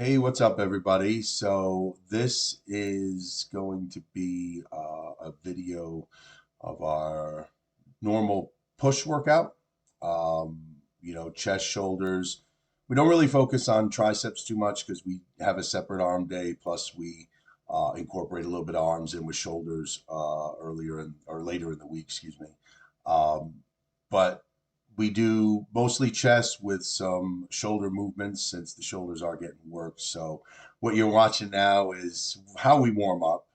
Hey, what's up, everybody? So this is going to be a video of our normal push workout. Um, chest, shoulders. We don't really focus on triceps too much because we have a separate arm day. Plus, we incorporate a little bit of arms in with shoulders earlier in or later in the week. Excuse me. Um, but we do mostly chest with some shoulder movements since the shoulders are getting worked. So what you're watching now is how we warm up.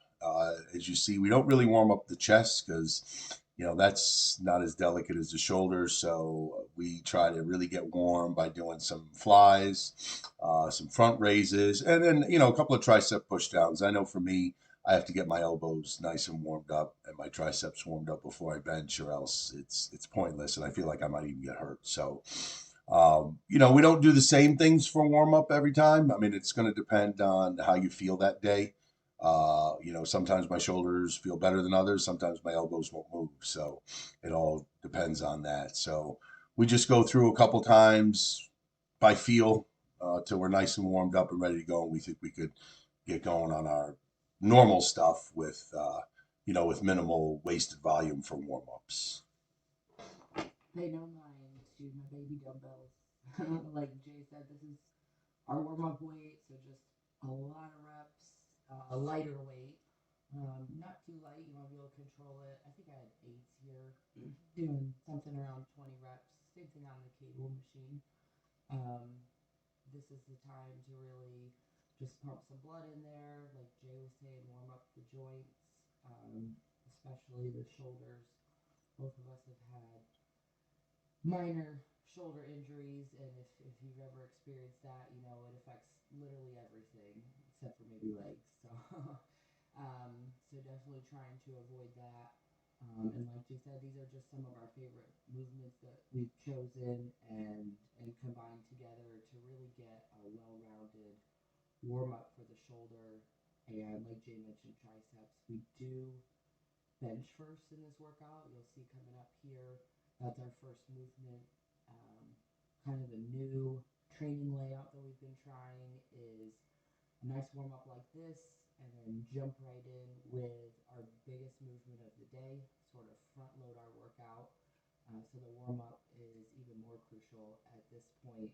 As you see, we don't really warm up the chest because that's not as delicate as the shoulders. So we try to really get warm by doing some flies, some front raises, and then a couple of tricep push downs. I know for me, I have to get my elbows nice and warmed up and my triceps warmed up before I bench, or else it's pointless, and I feel like I might even get hurt. So, we don't do the same things for warm up every time. I mean, it's going to depend on how you feel that day. Sometimes my shoulders feel better than others. Sometimes my elbows won't move. So it all depends on that. So we just go through a couple times by feel till we're nice and warmed up and ready to go. And we think we could get going on our normal stuff with minimal wasted volume for warm ups. Pay no mind to my baby dumbbells. Like Jay said, this is our warm up weight, so just a lot of reps, a lighter weight. Not too light, you want to be able to control it. I think I had eights here, doing something around 20 reps. Same thing on the cable machine. Um, this is the time to really just pump some blood in there, like Jay was saying, warm up the joints, especially the shoulders. Both of us have had minor shoulder injuries, and if you've ever experienced that, it affects literally everything except for maybe legs. So, so definitely trying to avoid that. And like you said, these are just some of our favorite movements that we've chosen and combined together to really get a well-rounded warm up for the shoulder. And like Jay mentioned, triceps. We do bench first in this workout. You'll see coming up here. That's our first movement. Um, Kind of a new training layout that we've been trying is a nice warm up like this, and then jump right in with our biggest movement of the day, sort of front load our workout. So the warm up is even more crucial at this point,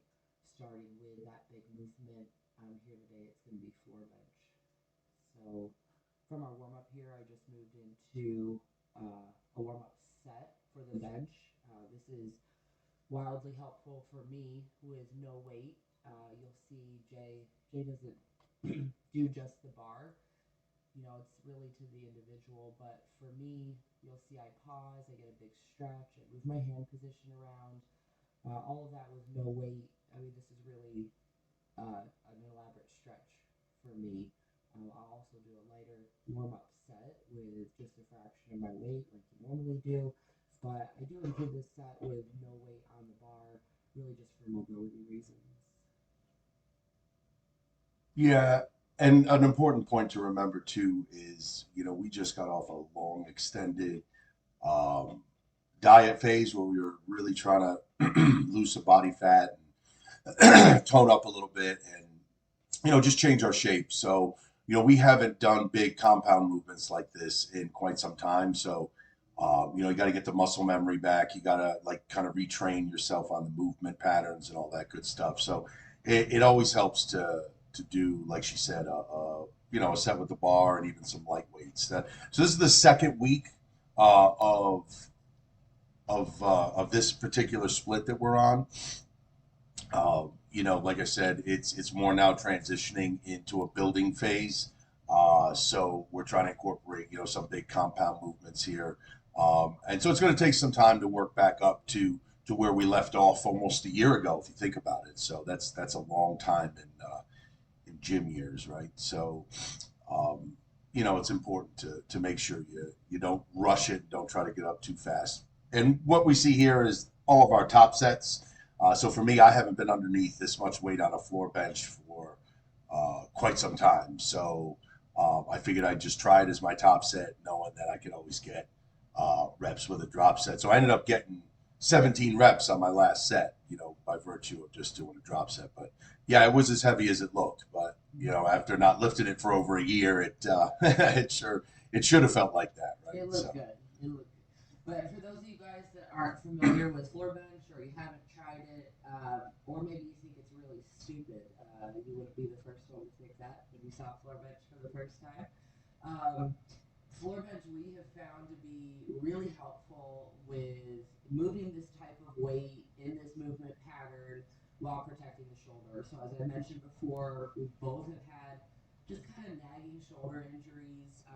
starting with that big movement. Here today, it's going to be floor bench. So from our warm up here, I just moved into a warm up set for the bench. This is wildly helpful for me with no weight. You'll see Jay doesn't do just the bar. It's really to the individual, but for me, you'll see I pause, I get a big stretch, I move my hand position around. All of that with no weight. I mean, this is really an elaborate stretch for me. I'll also do a lighter warm up set with just a fraction of my weight, like you normally do. But I do include this set with no weight on the bar, really just for mobility reasons. Yeah, and an important point to remember too is, we just got off a long, extended um, diet phase where we were really trying to lose some body fat and tone up a little bit and, just change our shape. So, we haven't done big compound movements like this in quite some time. So, you got to get the muscle memory back. You got to like kind of retrain yourself on the movement patterns and all that good stuff. So, it always helps to do, like she said, a set with the bar and even some light weights. So this is the second week uh, of of this particular split that we're on. Like I said, it's more now transitioning into a building phase. So we're trying to incorporate, some big compound movements here, and so it's going to take some time to work back up to where we left off almost a year ago, if you think about it. So that's a long time in gym years, right? So, um, it's important to make sure you don't rush it, don't try to get up too fast. And what we see here is all of our top sets. So for me, I haven't been underneath this much weight on a floor bench for quite some time. So I figured I'd just try it as my top set, knowing that I could always get reps with a drop set. So I ended up getting 17 reps on my last set, by virtue of just doing a drop set. But yeah, it was as heavy as it looked. But you know, after not lifting it for over a year, it it should have felt like that, right? It looked good. It looked good. But for those of you guys that aren't familiar with floor bench or you haven't tried it, or maybe you think it's really stupid, you wouldn't be the first one to think that when you saw floor bench for the first time. Um, Floor bench we have found to be really helpful with moving this type of weight in this movement pattern while protecting the shoulder. So as I mentioned before, we both have had just kind of nagging shoulder injuries,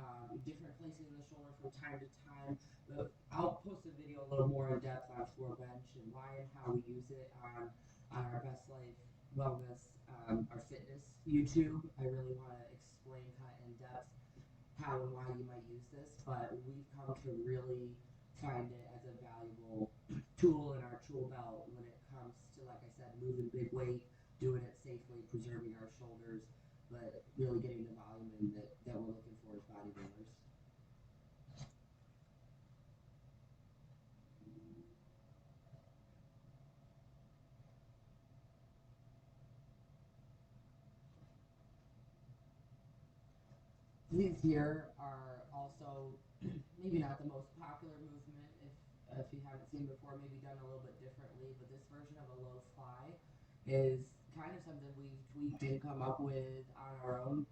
different places in the shoulder from time to time. But I'll post a video a little more in depth on floor bench and why and how we use it on our Best Life Wellness, our fitness YouTube. I really want to explain kind of in depth how and why you might use this, but we've come to really find it as a valuable tool in our tool belt when it comes to, like I said, moving big weight, doing it safely, preserving our shoulders, but really getting the volume in that we're looking for as bodybuilders. These here are also maybe not the most popular movement if you haven't seen before, maybe done a little bit differently, but this version of a low fly is kind of something we tweaked and come up with on our own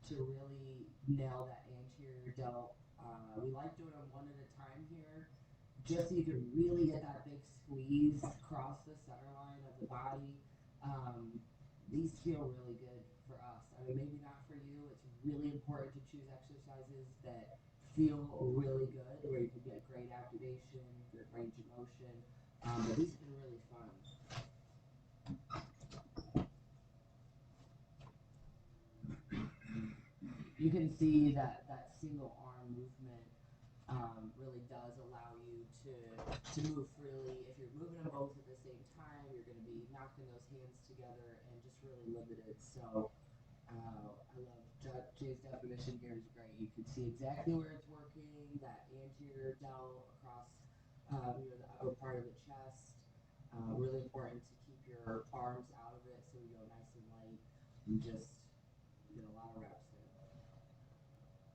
to really nail that anterior delt. We like doing them one at a time here, just so you can really get that big squeeze across the center line of the body. These feel really good for us. I mean, maybe not for you. It's really important to choose exercises that feel really good, where you can get great activation, good range of motion. But these have been really fun. You can see that single arm movement really does allow you to move freely. If you're moving them both at the same time, you're going to be knocking those hands together and just really limited. So I love Jay's definition here is great. You can see exactly where it's working, that anterior delt across the upper part of the chest. Really important to keep your arms out of it so you go nice and light and just get a lot of reps in.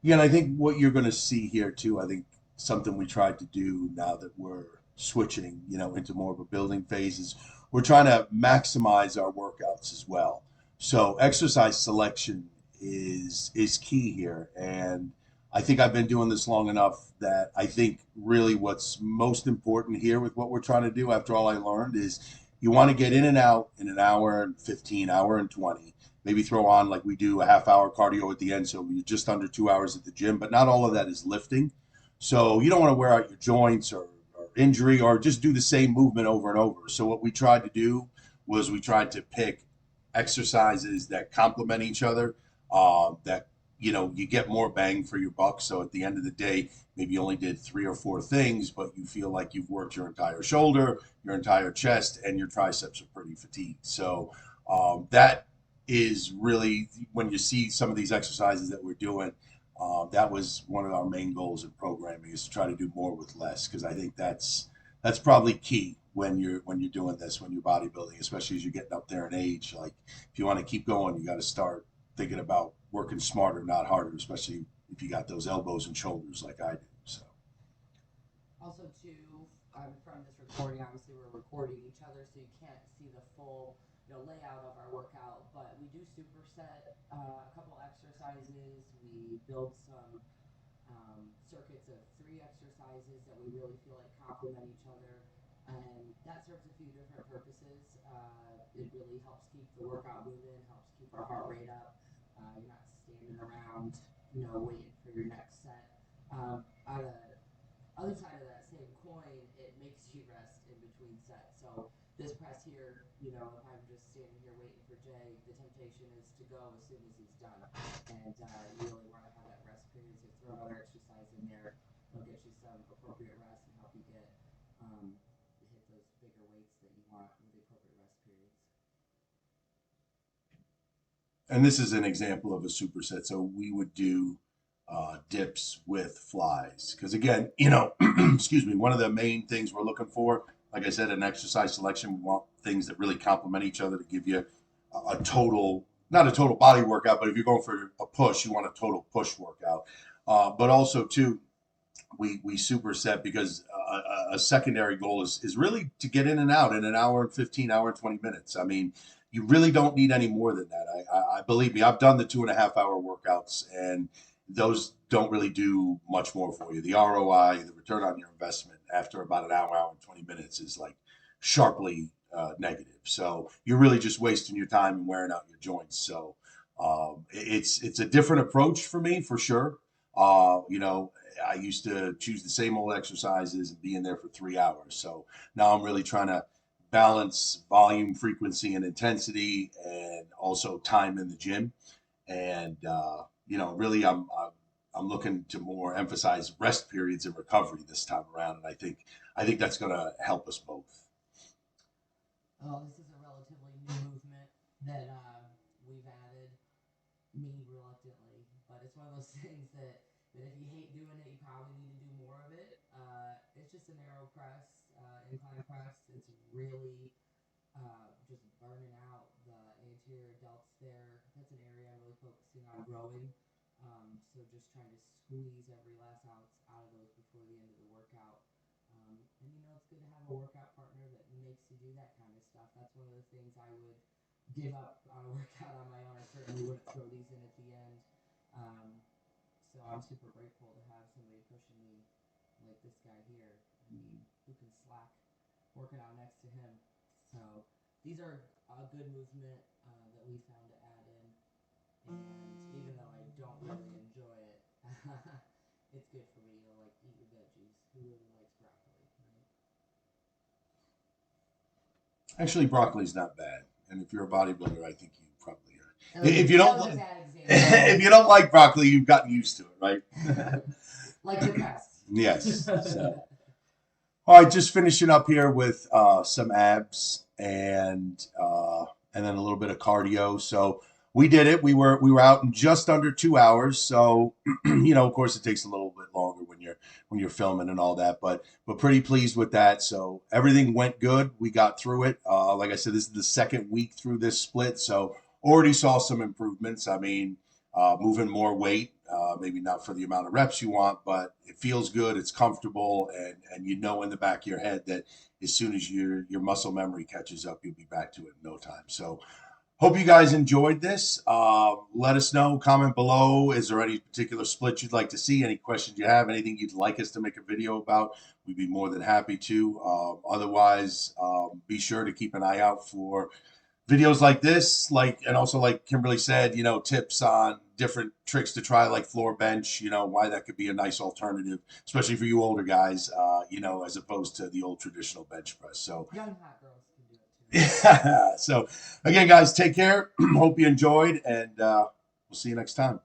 Yeah, and I think what you're going to see here too, I think something we tried to do now that we're switching, you know, into more of a building phase is we're trying to maximize our workouts as well. So exercise selection is key here, and I think I've been doing this long enough that I think really what's most important here with what we're trying to do, after all I learned, is you want to get in and out in an hour and 15, hour and 20, maybe throw on like we do a half hour cardio at the end, so you're just under 2 hours at the gym, but not all of that is lifting. So you don't want to wear out your joints or injury, or just do the same movement over and over. So what we tried to do was we tried to pick exercises that complement each other, that you know you get more bang for your buck. So at the end of the day, maybe you only did 3 or 4 things, but you feel like you've worked your entire shoulder, your entire chest, and your triceps are pretty fatigued. So that is really when you see some of these exercises that we're doing. That was one of our main goals in programming, is to try to do more with less, because I think that's probably key when you're doing this, when you're bodybuilding, especially as you're getting up there in age. Like if you want to keep going, you got to start thinking about working smarter, not harder, especially if you got those elbows and shoulders like I do. So Also, too, from this recording, obviously we're recording each other, so you can't see the full layout of our workout. But we do superset a couple exercises. We build some circuits of 3 exercises that we really feel like complement each other, and that serves a few different purposes. It really helps keep the workout moving, helps keep our heart rate up. You're not standing around, waiting for your next set. On the other side of that same coin, it makes you rest in between sets. So this press here, if I'm just standing here waiting for Jay, the temptation is to go as soon as he's done. And you really want to have that rest period, so throw another exercise in there. It'll get you some appropriate rest and help you hit those bigger weights that you want with the appropriate rest periods. and this is an example of a superset. So we would do dips with flies, because again, excuse me, one of the main things we're looking for, like I said, in exercise selection, we want things that really complement each other to give you a total not a total body workout, but if you're going for a push, you want a total push workout. But also too, we superset because a secondary goal is really to get in and out in an hour and 15, hour and 20 minutes. I mean, you really don't need any more than that. I believe me, I've done the 2.5 hour workouts, and those don't really do much more for you. The ROI, the return on your investment after about an hour, hour and 20 minutes is like sharply negative. So you're really just wasting your time and wearing out your joints. So it's a different approach for me for sure. You know, I used to choose the same old exercises and be in there for 3 hours. So now I'm really trying to balance volume, frequency, and intensity, and also time in the gym. And you know, really, I'm looking to more emphasize rest periods and recovery this time around, and I think that's going to help us both. Oh, this is a relatively new movement that we've added, me reluctantly, but it's one of those things that if you hate doing it, you probably need to do more of it. It's just an arrow press, incline press. It's really just burning out the anterior delts there. That's an area I'm really focusing on growing. So just trying to squeeze every last ounce out of those before the end of the workout. And you know, it's good to have a workout partner that makes you do that kind of stuff. That's one of the things I would give up on a workout on my own. I certainly wouldn't throw these in at the end. So I'm super grateful to have somebody pushing me like this guy here. I mean, who can slack working out next to him? So these are a good movement that we found to add in. And even though I don't really enjoy it, it's good for me to like eat your veggies. Who really likes broccoli, right? Actually, broccoli's not bad, and if you're a bodybuilder, I think you probably are. That If you that don't, was a bad example. if you don't like broccoli, you've gotten used to it, right? Like the rest. Yes. So. All right, just finishing up here with some abs and then a little bit of cardio. So we did it. We were out in just under 2 hours. So you know, of course, it takes a little bit longer when you're filming and all that, but pretty pleased with that. So everything went good. We got through it. Like I said, this is the second week through this split, so already saw some improvements. I mean, moving more weight, maybe not for the amount of reps you want, but it feels good. It's comfortable, and you know in the back of your head that as soon as your muscle memory catches up, you'll be back to it in no time. So hope you guys enjoyed this. Let us know, comment below. Is there any particular split you'd like to see? Any questions you have? Anything you'd like us to make a video about? We'd be more than happy to. Otherwise, be sure to keep an eye out for videos like this, and also like Kimberly said, you know, tips on different tricks to try, like floor bench, you know, why that could be a nice alternative, especially for you older guys, you know, as opposed to the old traditional bench press. So young hot girls can do it too. yeah. So again, guys, take care. Hope you enjoyed, and we'll see you next time.